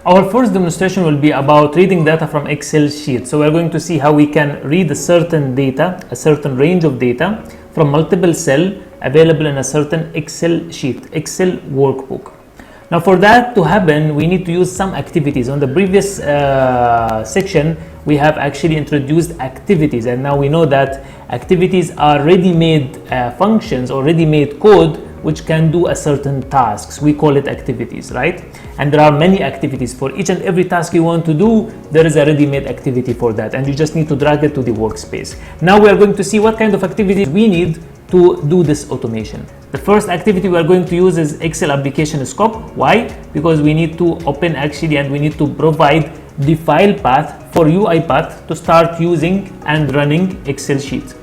Our first demonstration will be about reading data from Excel sheet. So we're going to see how we can read a certain data, a certain range of data from multiple cells available in a certain Excel sheet, Excel workbook. Now for that to happen, we need to use some activities. On the previous section, we have actually introduced activities, and now we know that activities are ready-made functions or ready-made code which can do a certain tasks. We call it activities, right? And there are many activities. For each and every task you want to do, there is a ready-made activity for that, and you just need to drag it to the workspace. Now we are going to see what kind of activities we need to do this automation. The first activity we are going to use is Excel application scope. Why? Because we need to open actually, and we need to provide the file path for UiPath to start using and running Excel sheet.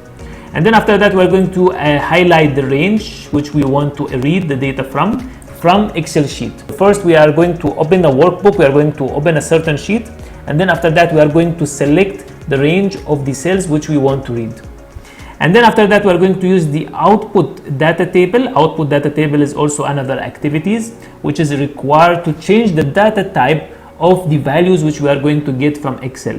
And then after that, we're going to highlight the range which we want to read the data from Excel sheet. First, we are going to open the workbook. We are going to open a certain sheet, and then after that, we are going to select the range of the cells which we want to read. And then after that, we are going to use the output data table. Output data table is also another activities which is required to change the data type of the values which we are going to get from Excel.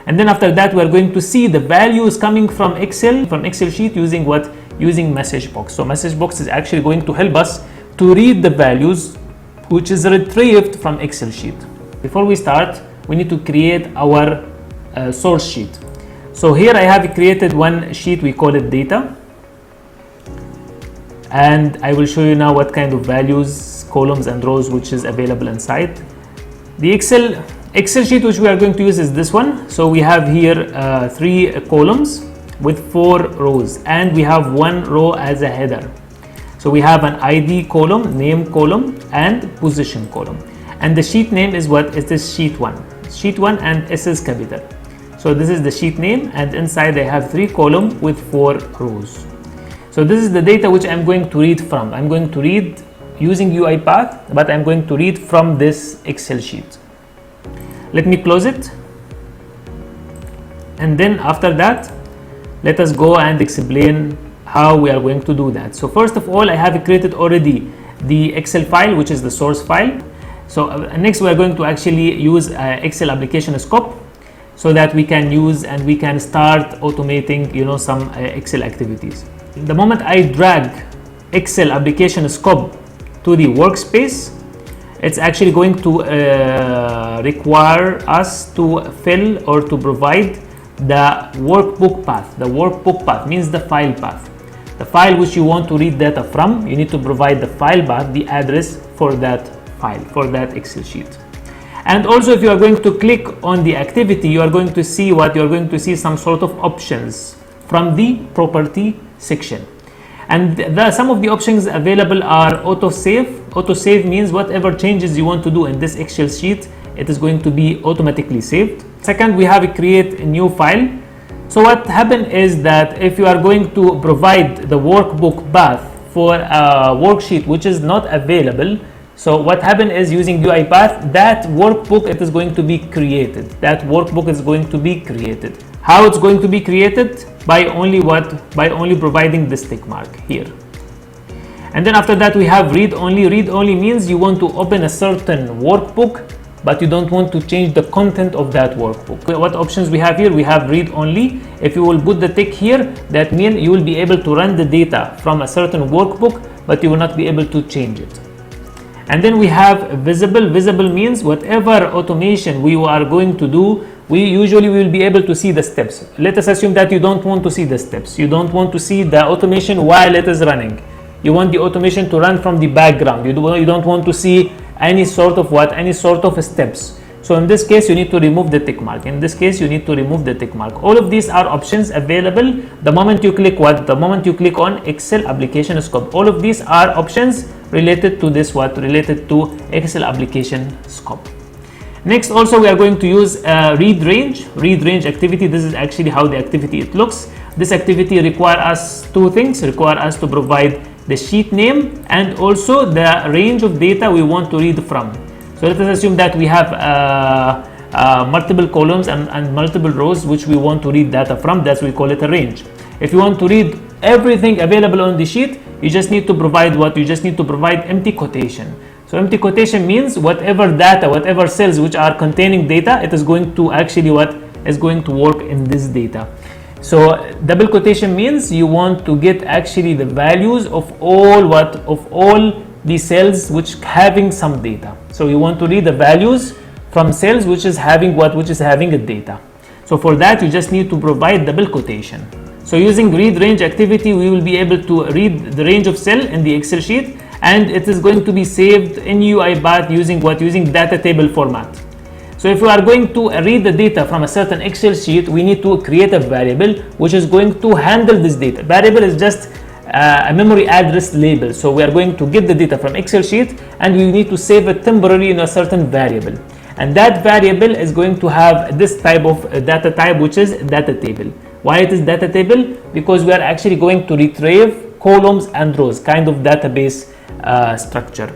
And then after that, we are going to see the values coming from Excel sheet using what? Using message box. So message box is actually going to help us to read the values which is retrieved from Excel sheet. Before we start, we need to create our source sheet. So here I have created one sheet, we call it data, and I will show you now what kind of values, columns and rows which is available inside. The Excel sheet which we are going to use is this one. So we have here 3 columns with 4 rows, and we have 1 row as a header. So we have an ID column, name column, and position column. And the sheet name is what? Is this sheet 1. Sheet 1 and S is capital. So this is the sheet name, and inside I have 3 columns with 4 rows. So this is the data which I'm going to read from. I'm going to read using UiPath, but I'm going to read from this Excel sheet. Let me close it. And then after that, let us go and explain how we are going to do that. So first of all, I have created already the Excel file, which is the source file. So next we are going to actually use Excel application scope, so that we can use and we can start automating, some Excel activities. The moment I drag Excel application scope to the workspace, it's actually going to require us to fill or to provide the workbook path. The workbook path means the file path. The file which you want to read data from, you need to provide the file path, the address for that file, for that Excel sheet. And also, if you are going to click on the activity, you are going to see what? You are going to see some sort of options from the property section. And some of the options available are autosave. Autosave means whatever changes you want to do in this Excel sheet, it is going to be automatically saved. Second, we have create a new file. So what happens is that if you are going to provide the workbook path for a worksheet which is not available, so what happened is using UiPath, that workbook it is going to be created. That workbook is going to be created. How it's going to be created? By only what? By only providing this tick mark here. And then after that we have read only. Read only means you want to open a certain workbook, but you don't want to change the content of that workbook. What options we have here? We have read only. If you will put the tick here, that means you will be able to run the data from a certain workbook, but you will not be able to change it. And then we have visible. Visible means whatever automation we are going to do, we usually will be able to see the steps. Let us assume that you don't want to see the steps. You don't want to see the automation while it is running. You want the automation to run from the background. You don't want to see any sort of what? Any sort of steps. So in this case, you need to remove the tick mark. In this case, you need to remove the tick mark. All of these are options available the moment you click what? The moment you click on Excel application scope. All of these are options related to this what? Related to Excel application scope. Next, also we are going to use read range. Read range activity. This is actually how the activity it looks. This activity require us 2 things. Require us to provide the sheet name and also the range of data we want to read from. So let us assume that we have multiple columns and multiple rows which we want to read data from. That's we call it a range. If you want to read everything available on the sheet, you just need to provide what? You just need to provide empty quotation. So empty quotation means whatever data, whatever cells which are containing data, it is going to actually what is going to work in this data. So double quotation means you want to get actually the values of all the cells which having some data. So you want to read the values from cells which is having a data. So for that you just need to provide double quotation. So using read range activity, we will be able to read the range of cell in the Excel sheet, and it is going to be saved in UiPath using data table format. So if we are going to read the data from a certain Excel sheet, we need to create a variable which is going to handle this data. Variable is just a memory address label. So we are going to get the data from Excel sheet and we need to save it temporarily in a certain variable. And that variable is going to have this type of data type, which is data table. Why it is data table? Because we are actually going to retrieve columns and rows, kind of database structure.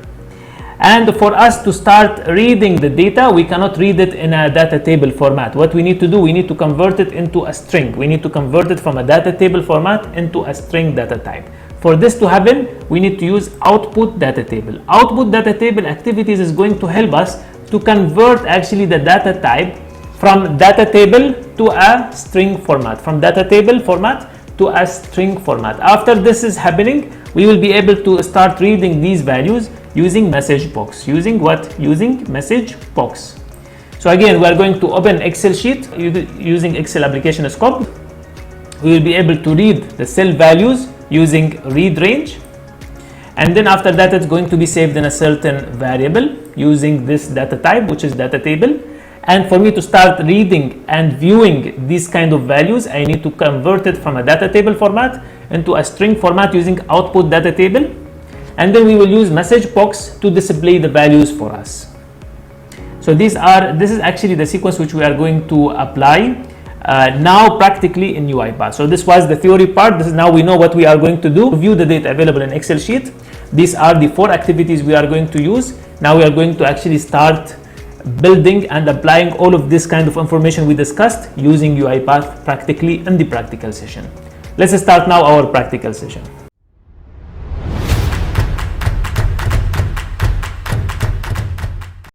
And for us to start reading the data, we cannot read it in a data table format. What we need to do, we need to convert it into a string. We need to convert it from a data table format into a string data type. For this to happen, we need to use output data table. Output data table activities is going to help us to convert actually the data type from data table to a string format, from data table format to a string format. After this is happening, we will be able to start reading these values using message box. Using what? Using message box. So again, we are going to open Excel sheet using Excel application scope. We will be able to read the cell values using read range, and then after that it's going to be saved in a certain variable using this data type, which is data table. And for me to start reading and viewing these kind of values, I need to convert it from a data table format into a string format using output data table, and then we will use message box to display the values for us. So this is actually the sequence which we are going to apply now practically in UiPath. So this was the theory part. This is now we know what we are going to do to view the data available in Excel sheet. These are the 4 activities we are going to use. Now we are going to actually start building and applying all of this kind of information we discussed using UiPath practically in the practical session. Let's start now our practical session.